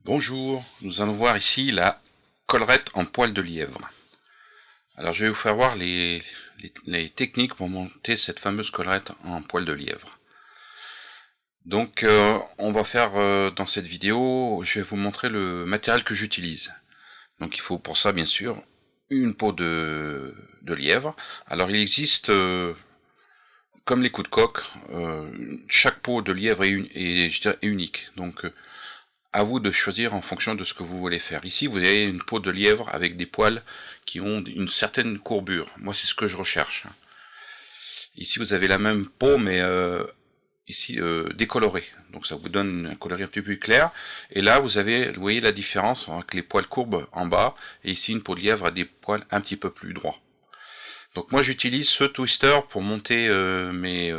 Bonjour, nous allons voir ici la collerette en poil de lièvre. Alors je vais vous faire voir les techniques pour monter cette fameuse collerette en poil de lièvre. Donc on va faire dans cette vidéo, je vais vous montrer le matériel que j'utilise. Donc il faut pour ça bien sûr une peau de lièvre. Alors il existe, comme les coups de coq, chaque peau de lièvre est unique. Donc à vous de choisir en fonction de ce que vous voulez faire. Ici, vous avez une peau de lièvre avec des poils qui ont une certaine courbure. Moi, c'est ce que je recherche. Ici, vous avez la même peau, mais ici décolorée. Donc, ça vous donne un coloris un petit peu plus clair. Et là, vous voyez la différence avec les poils courbes en bas. Et ici, une peau de lièvre a des poils un petit peu plus droits. Donc, moi, j'utilise ce twister pour monter mes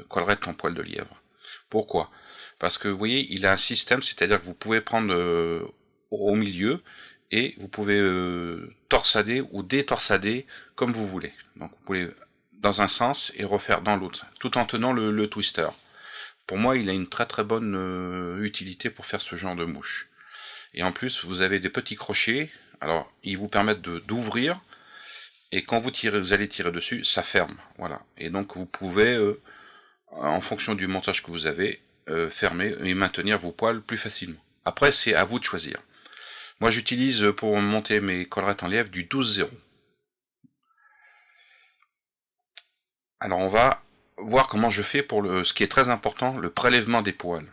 collerettes en poil de lièvre. Pourquoi ? Parce que vous voyez, il a un système, c'est-à-dire que vous pouvez prendre au milieu et vous pouvez torsader ou détorsader comme vous voulez. Donc vous pouvez dans un sens et refaire dans l'autre, tout en tenant le twister. Pour moi, il a une très très bonne utilité pour faire ce genre de mouche. Et en plus, vous avez des petits crochets, alors ils vous permettent d'ouvrir, et quand vous allez tirer dessus, ça ferme. Voilà. Et donc vous pouvez, en fonction du montage que vous avez, fermer et maintenir vos poils plus facilement. Après, c'est à vous de choisir. Moi, j'utilise pour monter mes collerettes en lièvre du 12-0. Alors, on va voir comment je fais pour ce qui est très important, le prélèvement des poils.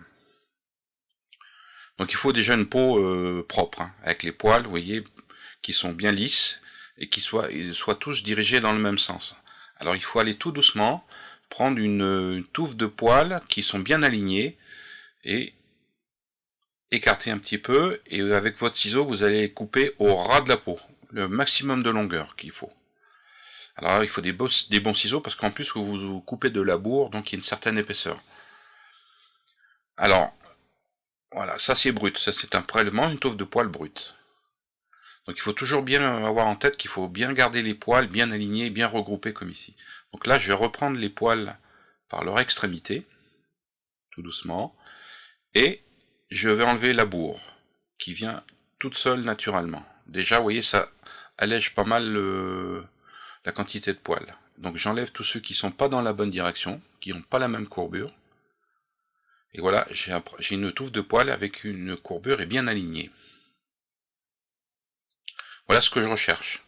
Donc, il faut déjà une peau propre, avec les poils, vous voyez, qui sont bien lisses et qui soient tous dirigés dans le même sens. Alors, il faut aller tout doucement, prendre une touffe de poils qui sont bien alignés et écarter un petit peu, et avec votre ciseau vous allez couper au ras de la peau, le maximum de longueur qu'il faut. Alors il faut des bons ciseaux parce qu'en plus vous coupez de la bourre, donc il y a une certaine épaisseur. Alors voilà, ça c'est brut, ça c'est un prélèvement, une touffe de poils brute. Donc il faut toujours bien avoir en tête qu'il faut bien garder les poils bien alignés, bien regroupés comme ici. Donc là je vais reprendre les poils par leur extrémité, tout doucement, et je vais enlever la bourre, qui vient toute seule naturellement. Déjà, vous voyez, ça allège pas mal la quantité de poils. Donc j'enlève tous ceux qui sont pas dans la bonne direction, qui n'ont pas la même courbure. Et voilà, j'ai une touffe de poils avec une courbure et bien alignée. Voilà ce que je recherche.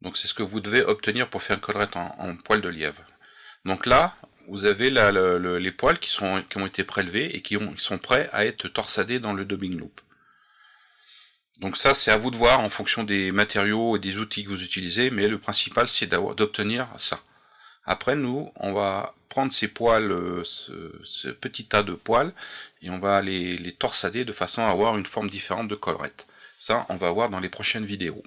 Donc c'est ce que vous devez obtenir pour faire une collerette en poil de lièvre. Donc là, vous avez les poils qui ont été prélevés et qui sont prêts à être torsadés dans le dubbing loop. Donc ça, c'est à vous de voir en fonction des matériaux et des outils que vous utilisez, mais le principal, c'est d'obtenir ça. Après, nous, on va prendre ces poils, ce petit tas de poils, et on va les torsader de façon à avoir une forme différente de collerette. Ça, on va voir dans les prochaines vidéos.